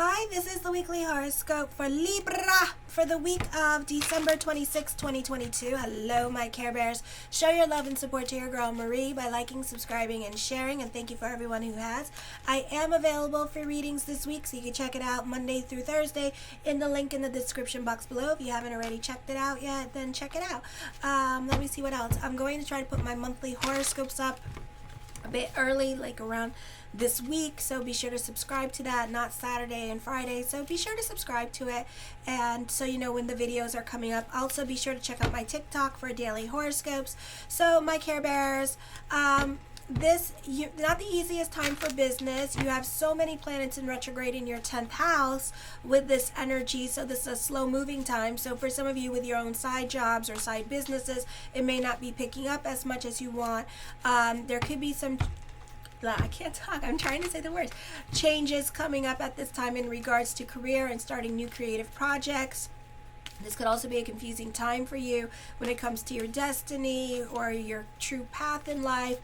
Hi, this is the weekly horoscope for Libra for the week of December 26, 2022. Hello, my Care Bears. Show your love and support to your girl Marie by liking, subscribing, and sharing, and thank you for everyone who has. I am available for readings this week, so you can check it out Monday through Thursday in the link in the description box below. If you haven't already checked it out yet, then check it out. Let me see what else. I'm going to try to put my monthly horoscopes up a bit early, like around this week, so be sure to subscribe to that, not Saturday and Friday, so be sure to subscribe to it, and so you know when the videos are coming up. Also be sure to check out my TikTok for daily horoscopes. So my Care Bears, not the easiest time for business. You have so many planets in retrograde in your 10th house with this energy, so this is a slow moving time. So for some of you with your own side jobs or side businesses, it may not be picking up as much as you want. There could be some I can't talk. I'm trying to say the words. Changes coming up at this time in regards to career and starting new creative projects. This could also be a confusing time for you when it comes to your destiny or your true path in life.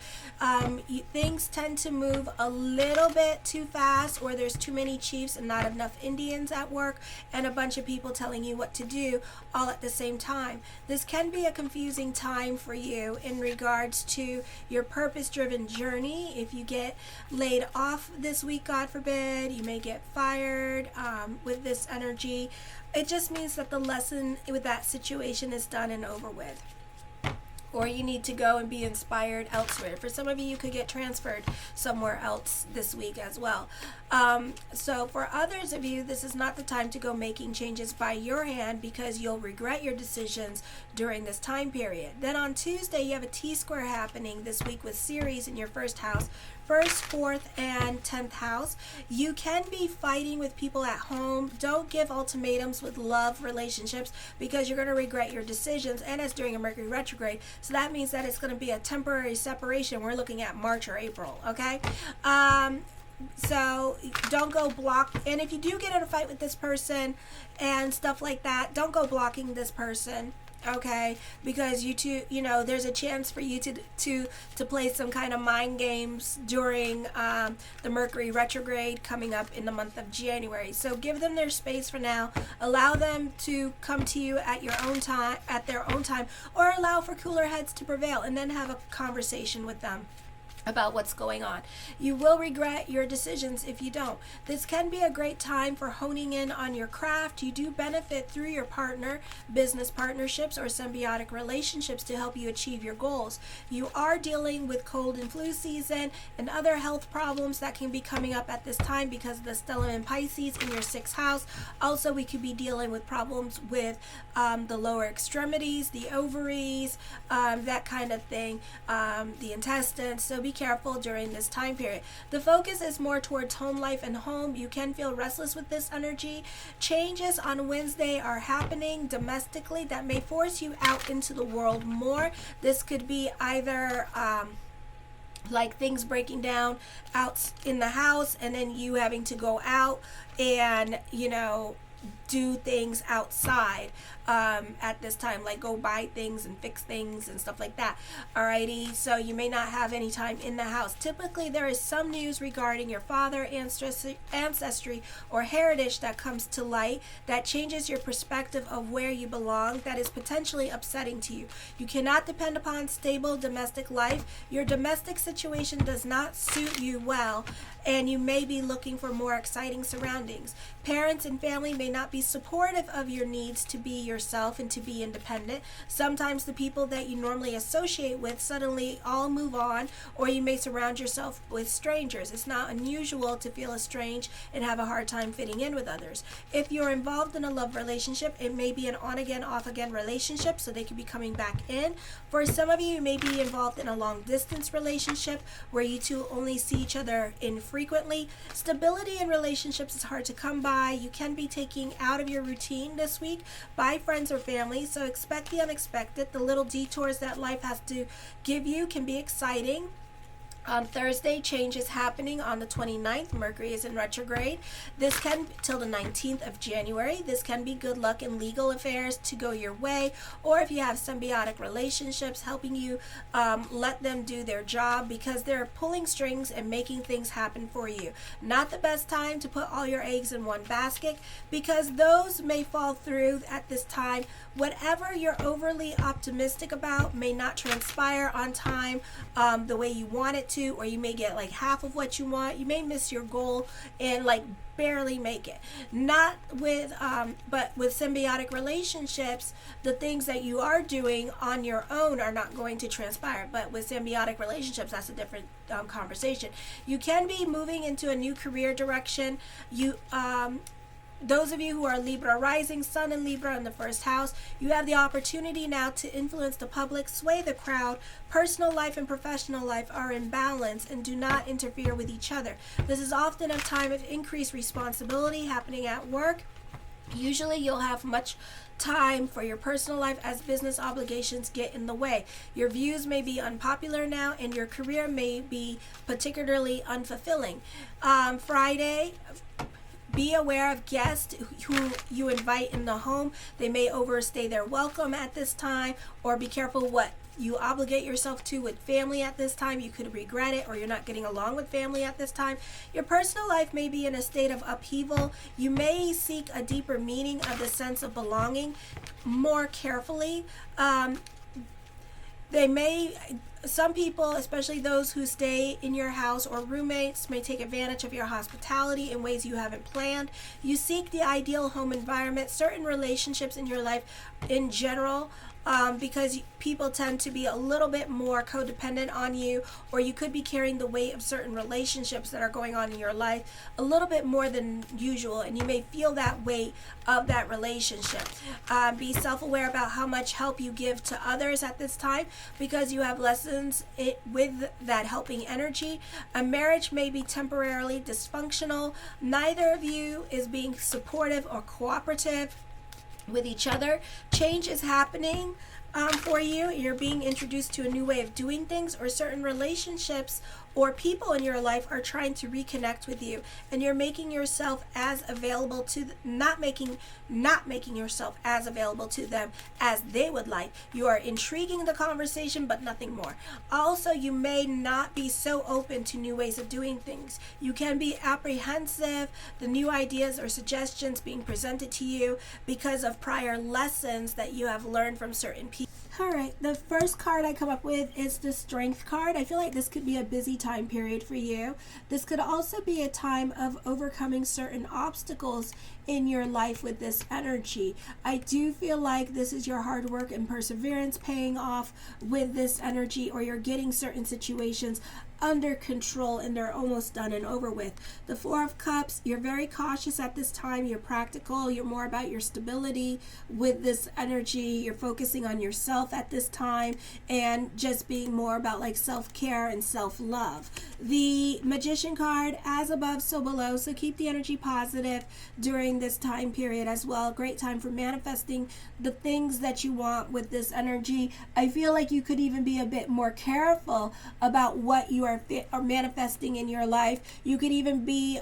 Things tend to move a little bit too fast, or there's too many chiefs and not enough Indians at work, and a bunch of people telling you what to do all at the same time. This can be a confusing time for you in regards to your purpose-driven journey. If you get laid off this week, God forbid, you may get fired with this energy. It just means that the lesson with that situation is done and over with. Or you need to go and be inspired elsewhere. For some of you, you could get transferred somewhere else this week as well. So for others of you, this is not the time to go making changes by your hand, because you'll regret your decisions during this time period. Then on Tuesday, you have a T-square happening this week with Ceres in your first house. First, fourth, and 10th house. You can be fighting with people at home. Don't give ultimatums with love relationships, because you're going to regret your decisions, and it's during a Mercury retrograde. So that means that it's going to be a temporary separation. We're looking at March or April, okay? So don't go block. And if you do get in a fight with this person and stuff like that, don't go blocking this person. Okay, because there's a chance for you to play some kind of mind games during the Mercury retrograde coming up in the month of January. So give them their space for now. Allow them to come to you at their own time, or allow for cooler heads to prevail, and then have a conversation with them about what's going on. You will regret your decisions if you don't. This can be a great time for honing in on your craft. You do benefit through your partner, business partnerships, or symbiotic relationships to help you achieve your goals. You are dealing with cold and flu season and other health problems that can be coming up at this time because of the stellium in Pisces in your 6th house. Also, we could be dealing with problems with the lower extremities, the ovaries, that kind of thing, the intestines. So be careful during this time period. The focus is more towards home life and home. You can feel restless with this energy. Changes on Wednesday are happening domestically that may force you out into the world more. This could be either like things breaking down out in the house, and then you having to go out and do things outside at this time, like go buy things and fix things and stuff like that. Alrighty, so you may not have any time in the house. Typically, there is some news regarding your father, ancestry, or heritage that comes to light that changes your perspective of where you belong, that is potentially upsetting to you. You cannot depend upon stable domestic life. Your domestic situation does not suit you well, and you may be looking for more exciting surroundings. Parents and family may not be supportive of your needs to be yourself and to be independent. Sometimes the people that you normally associate with suddenly all move on, or you may surround yourself with strangers. It's not unusual to feel estranged and have a hard time fitting in with others. If you're involved in a love relationship, it may be an on-again, off-again relationship, so they could be coming back in. For some of you, you may be involved in a long-distance relationship where you two only see each other infrequently. Stability in relationships is hard to come by. You can be taking out of your routine this week by friends or family, so expect the unexpected. The little detours that life has to give you can be exciting. On Thursday, change is happening on the 29th. Mercury is in retrograde. This can, till the 19th of January, this can be good luck in legal affairs to go your way, or if you have symbiotic relationships, helping you let them do their job, because they're pulling strings and making things happen for you. Not the best time to put all your eggs in one basket, because those may fall through at this time. Whatever you're overly optimistic about may not transpire on time the way you want it to, or you may get like half of what you want. You may miss your goal and like barely make it. Not with but with symbiotic relationships, the things that you are doing on your own are not going to transpire. But with symbiotic relationships, that's a different conversation. You can be moving into a new career direction. Those of you who are Libra rising, Sun and Libra in the first house, you have the opportunity now to influence the public, sway the crowd. Personal life and professional life are in balance and do not interfere with each other. This is often a time of increased responsibility happening at work. Usually you'll have much time for your personal life as business obligations get in the way. Your views may be unpopular now, and your career may be particularly unfulfilling. Friday, be aware of guests who you invite in the home. They may overstay their welcome at this time, or be careful what you obligate yourself to with family at this time. You could regret it, or you're not getting along with family at this time. Your personal life may be in a state of upheaval. You may seek a deeper meaning of the sense of belonging more carefully. Some people, especially those who stay in your house or roommates, may take advantage of your hospitality in ways you haven't planned. You seek the ideal home environment. Certain relationships in your life in general, because people tend to be a little bit more codependent on you, or you could be carrying the weight of certain relationships that are going on in your life a little bit more than usual, and you may feel that weight of that relationship. Be self-aware about how much help you give to others at this time, because you have lessons with that helping energy. A marriage may be temporarily dysfunctional. Neither of you is being supportive or cooperative with each other. Change is happening for you. You're being introduced to a new way of doing things, or certain relationships or people in your life are trying to reconnect with you, and you're making yourself as available to not making yourself as available to them as they would like. You are intriguing the conversation, but nothing more. Also, you may not be so open to new ways of doing things. You can be apprehensive the new ideas or suggestions being presented to you because of prior lessons that you have learned from certain people. All right, the first card I come up with is the Strength card. I feel like this could be a busy time period for you. This could also be a time of overcoming certain obstacles in your life with this energy. I do feel like this is your hard work and perseverance paying off with this energy, or you're getting certain situations under control and they're almost done and over with. The Four of Cups, you're very cautious at this time. You're practical. You're more about your stability with this energy. You're focusing on yourself at this time and just being more about like self-care and self-love. The Magician card, as above, so below. So keep the energy positive during this time period as well. Great time for manifesting the things that you want with this energy. I feel like you could even be a bit more careful about what you are manifesting in your life. You could even be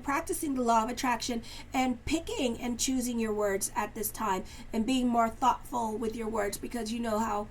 practicing the law of attraction and picking and choosing your words at this time, and being more thoughtful with your words, because you know how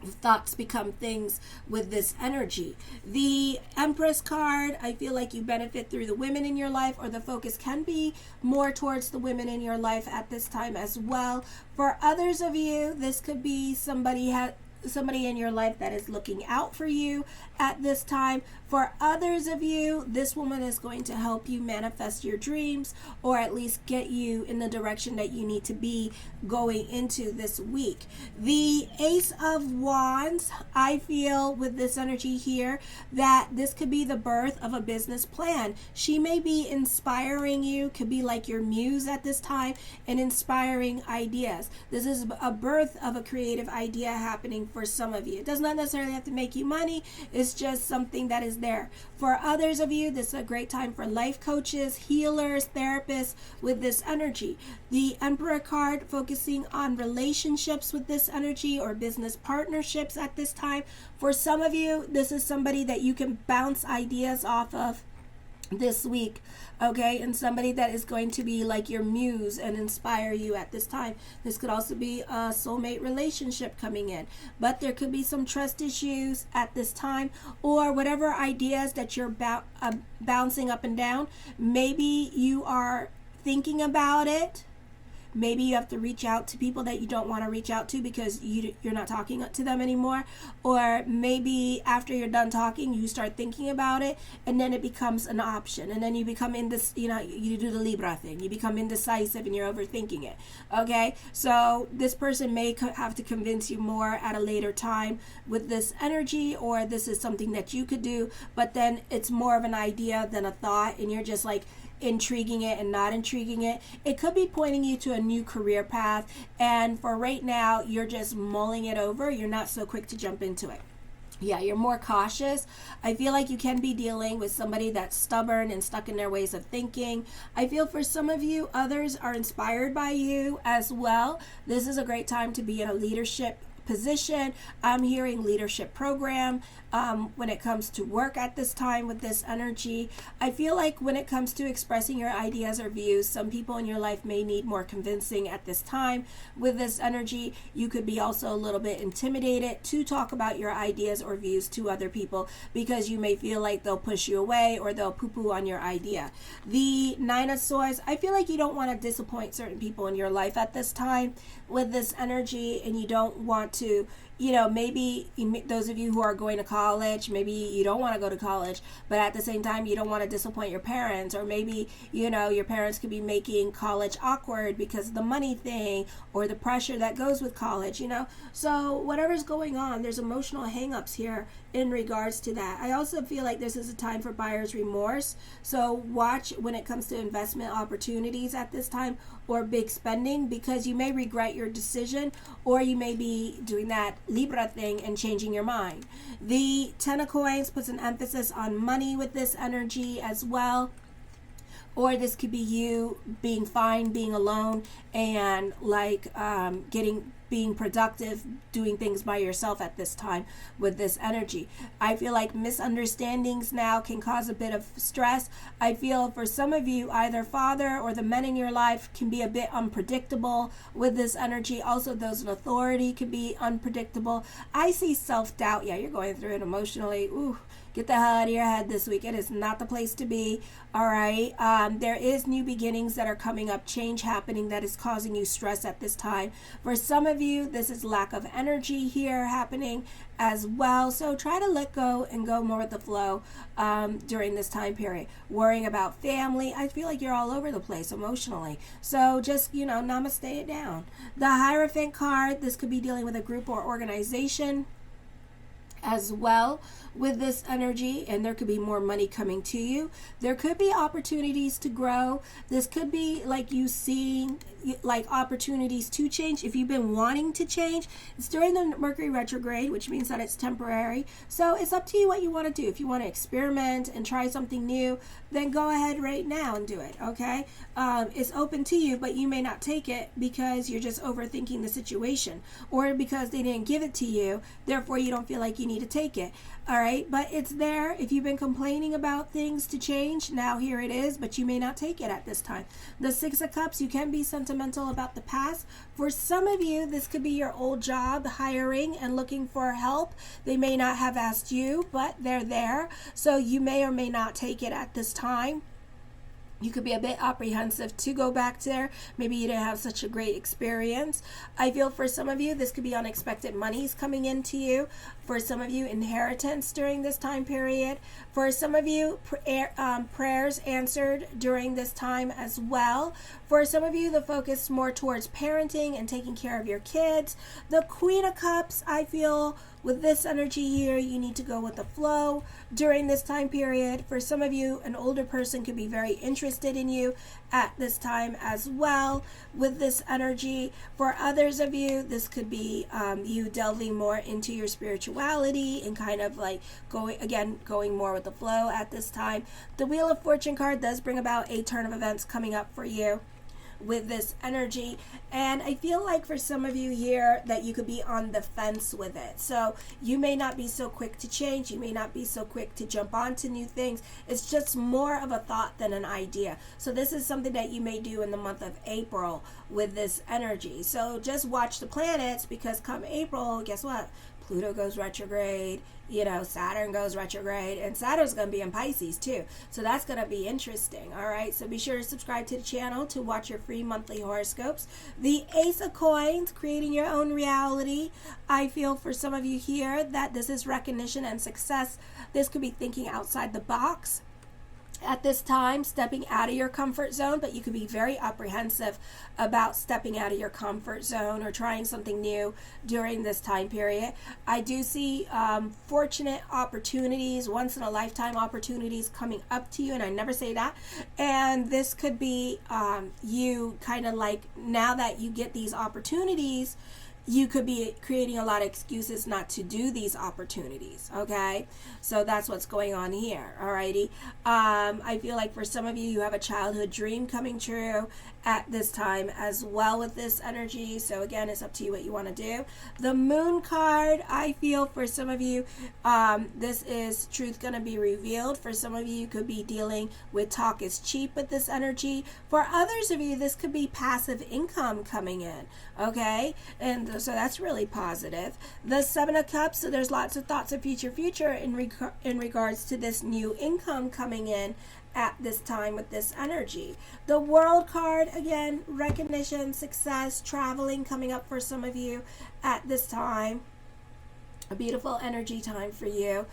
thoughts become things with this energy. The Empress card, I feel like you benefit through the women in your life, or the focus can be more towards the women in your life at this time as well. For others of you, this could be somebody in your life that is looking out for you at this time. For others of you, this woman is going to help you manifest your dreams, or at least get you in the direction that you need to be going into this week. The Ace of Wands, I feel with this energy here that this could be the birth of a business plan. She may be inspiring you, could be like your muse at this time, and inspiring ideas. This is a birth of a creative idea happening for some of you. It does not necessarily have to make you money. It's just something that is there. For others of you, this is a great time for life coaches, healers, therapists with this energy. The Emperor card focusing on relationships with this energy or business partnerships at this time. For some of you, this is somebody that you can bounce ideas off of this week, okay, and somebody that is going to be like your muse and inspire you at this time. This could also be a soulmate relationship coming in, but there could be some trust issues at this time, or whatever ideas that you're bouncing up and down. Maybe you are thinking about it. Maybe you have to reach out to people that you don't want to reach out to because you're not talking to them anymore. Or maybe after you're done talking, you start thinking about it, and then it becomes an option. And then you become you do the Libra thing. You become indecisive and you're overthinking it. Okay? So this person may have to convince you more at a later time with this energy, or this is something that you could do, but then it's more of an idea than a thought, and you're just like intriguing it and not intriguing it. It could be pointing you to a new career path, and for right now you're just mulling it over. You're not so quick to jump into it. Yeah, you're more cautious. I feel like you can be dealing with somebody that's stubborn and stuck in their ways of thinking. I feel for some of you, others are inspired by you as well. This is a great time to be in a leadership position. I'm hearing leadership program when it comes to work at this time with this energy. I feel like when it comes to expressing your ideas or views, some people in your life may need more convincing at this time with this energy. You could be also a little bit intimidated to talk about your ideas or views to other people because you may feel like they'll push you away or they'll poo-poo on your idea. The Nine of Swords, I feel like you don't want to disappoint certain people in your life at this time with this energy, and you don't want to, maybe those of you who are going to college, maybe you don't want to go to college, but at the same time, you don't want to disappoint your parents, or maybe, your parents could be making college awkward because of the money thing or the pressure that goes with college, So whatever's going on, there's emotional hangups here in regards to that. I also feel like this is a time for buyer's remorse. So watch when it comes to investment opportunities at this time or big spending, because you may regret your decision, or you may be doing that Libra thing and changing your mind. The Ten of Coins puts an emphasis on money with this energy as well. Or this could be you being fine, being alone, and being productive, doing things by yourself at this time with this energy. I feel like misunderstandings now can cause a bit of stress. I feel for some of you, either father or the men in your life can be a bit unpredictable with this energy. Also, those in authority can be unpredictable. I see self-doubt. Yeah, you're going through it emotionally. Ooh. Get the hell out of your head this week. It is not the place to be. All right. There is new beginnings that are coming up, change happening that is causing you stress at this time. For some of you, this is lack of energy here happening as well. So try to let go and go more with the flow during this time period. Worrying about family. I feel like you're all over the place emotionally. So just, namaste it down. The Hierophant card, this could be dealing with a group or organization as well with this energy, and there could be more money coming to you. There could be opportunities to grow. This could be like you seeing like opportunities to change. If you've been wanting to change, it's during the Mercury retrograde, which means that it's temporary. So it's up to you what you want to do. If you want to experiment and try something new, then go ahead right now and do it. Okay, it's open to you, but you may not take it because you're just overthinking the situation, or because they didn't give it to you, therefore you don't feel like you need to take it. All right, but it's there. If you've been complaining about things to change, now here it is, but you may not take it at this time. The Six of Cups, you can be sentimental about the past. For some of you, this could be your old job hiring and looking for help. They may not have asked you, but they're there. So you may or may not take it at this time. You could be a bit apprehensive to go back there. Maybe you didn't have such a great experience. I feel for some of you, this could be unexpected monies coming into you. For some of you, inheritance during this time period. For some of you, prayers answered during this time as well. For some of you, the focus more towards parenting and taking care of your kids. The Queen of Cups, I feel with this energy here, you need to go with the flow during this time period. For some of you, an older person could be very interested in you at this time as well with this energy. For others of you, this could be you delving more into your spirituality and kind of like going more with the flow at this time. The Wheel of Fortune card does bring about a turn of events coming up for you with this energy, and I feel like for some of you here that you could be on the fence with it. So you may not be so quick to change, you may not be so quick to jump onto new things. It's just more of a thought than an idea. So this is something that you may do in the month of April with this energy. So just watch the planets, because come April, guess what? Pluto goes retrograde, Saturn goes retrograde, and Saturn's going to be in Pisces too. So that's going to be interesting. All right. So be sure to subscribe to the channel to watch your free monthly horoscopes. The Ace of Coins, creating your own reality. I feel for some of you here that this is recognition and success. This could be thinking outside the box at this time, stepping out of your comfort zone, but you could be very apprehensive about stepping out of your comfort zone or trying something new during this time period. I do see fortunate opportunities, once in a lifetime opportunities coming up to you, and I never say that. And this could be you kind of like, now that you get these opportunities, you could be creating a lot of excuses not to do these opportunities, okay? So that's what's going on here, alrighty? I feel like for some of you, you have a childhood dream coming true at this time as well with this energy. So again, it's up to you what you want to do. The Moon card, I feel for some of you, this is truth going to be revealed. For some of you, you could be dealing with talk is cheap with this energy. For others of you, this could be passive income coming in, okay? And so that's really positive. The Seven of Cups, so there's lots of thoughts of future in regards to this new income coming in at this time with this energy. The World card, again, recognition, success, traveling coming up for some of you at this time. A beautiful energy time for you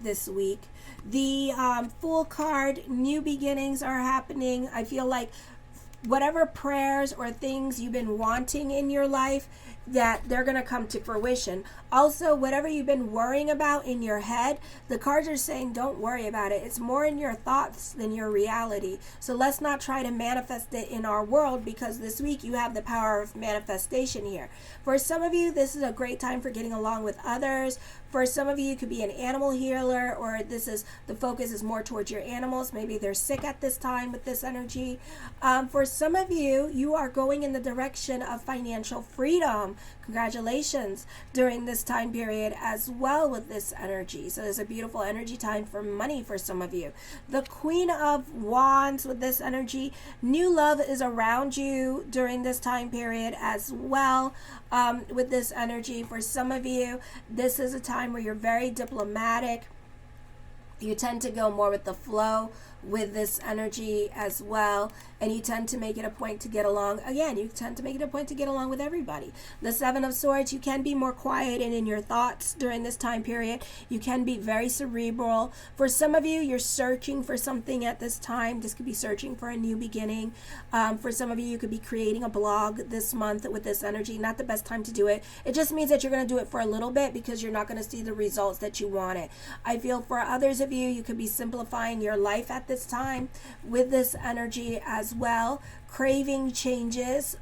this week. The Fool card, new beginnings are happening. I feel like whatever prayers or things you've been wanting in your life, that they're going to come to fruition. Also, whatever you've been worrying about in your head, the cards are saying don't worry about it. It's more in your thoughts than your reality. So let's not try to manifest it in our world, because this week you have the power of manifestation here. For some of you, this is a great time for getting along with others. For some of you, you could be an animal healer, or the focus is more towards your animals. Maybe they're sick at this time with this energy. For some of you, you are going in the direction of financial freedom. Congratulations during this time period as well with this energy. So there's a beautiful energy time for money for some of you. The Queen of Wands with this energy, new love is around you during this time period as well. With this energy, for some of you, this is a time where you're very diplomatic. You tend to go more with the flow with this energy as well, and you tend to make it a point to get along. Again, you tend to make it a point to get along with everybody. The Seven of Swords, you can be more quiet and in your thoughts during this time period. You can be very cerebral. For some of you, you're searching for something at this time. This could be searching for a new beginning. For some of you, you could be creating a blog this month with this energy. Not the best time to do it. It just means that you're going to do it for a little bit, because you're not going to see the results that you wanted. I feel for others of you, you could be simplifying your life at this time with this energy as well, craving changes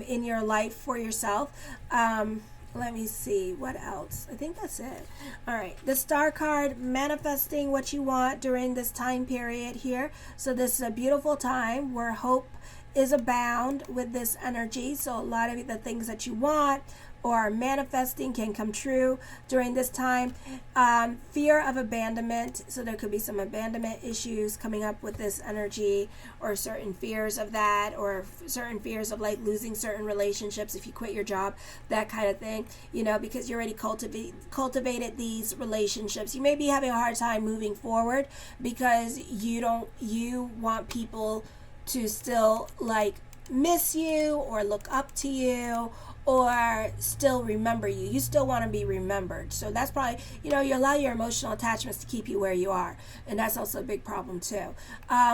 in your life for yourself. Let me see what else. I think that's it. All right, the Star card, manifesting what you want during this time period here. So this is a beautiful time where hope is abound with this energy. So a lot of the things that you want or manifesting can come true during this time. Fear of abandonment, so there could be some abandonment issues coming up with this energy, or certain fears of that, or certain fears of like losing certain relationships if you quit your job, that kind of thing, because you already cultivated these relationships. You may be having a hard time moving forward because you want people to still like miss you or look up to you, or still remember you. You still want to be remembered. So that's probably, you allow your emotional attachments to keep you where you are. And that's also a big problem too.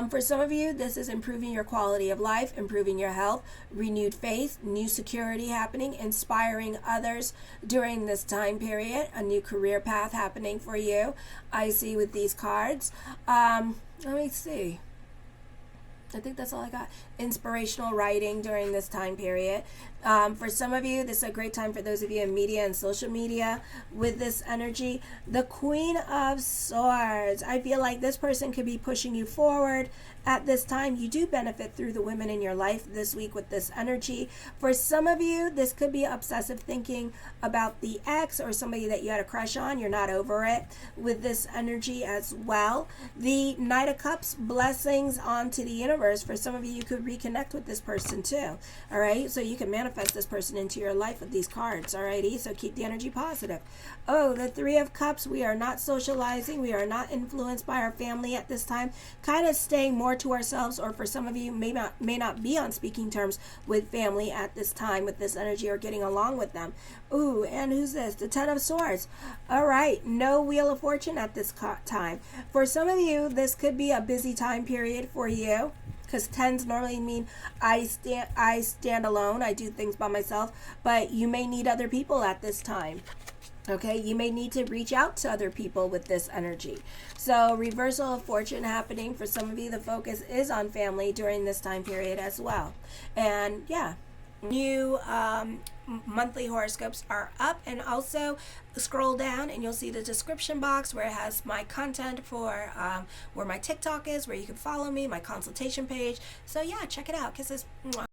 For some of you, this is improving your quality of life, improving your health, renewed faith, new security happening, inspiring others during this time period, a new career path happening for you. I see with these cards. Let me see. I think that's all I got. Inspirational writing during this time period. For some of you, this is a great time for those of you in media and social media with this energy. The Queen of Swords. I feel like this person could be pushing you forward at this time. You do benefit through the women in your life this week with this energy. For some of you, this could be obsessive thinking about the ex or somebody that you had a crush on. You're not over it with this energy as well. The Knight of Cups, blessings onto the universe. For some of you, you could reconnect with this person too. All right, so you can manifest this person into your life with these cards. All righty, so keep the energy positive. Oh, the Three of Cups, we are not socializing. We are not influenced by our family at this time. Kind of staying more to ourselves, or for some of you, may not be on speaking terms with family at this time with this energy or getting along with them. Ooh, and who's this? The Ten of Swords. All right, no Wheel of Fortune at this time. For some of you, this could be a busy time period for you, because tens normally mean I stand alone. I do things by myself, but you may need other people at this time. Okay, you may need to reach out to other people with this energy. So reversal of fortune happening. For some of you, the focus is on family during this time period as well. And yeah, new monthly horoscopes are up, and also scroll down and you'll see the description box where it has my content for where my TikTok is, where you can follow me, my consultation page. So yeah, check it out. Kisses. Mwah.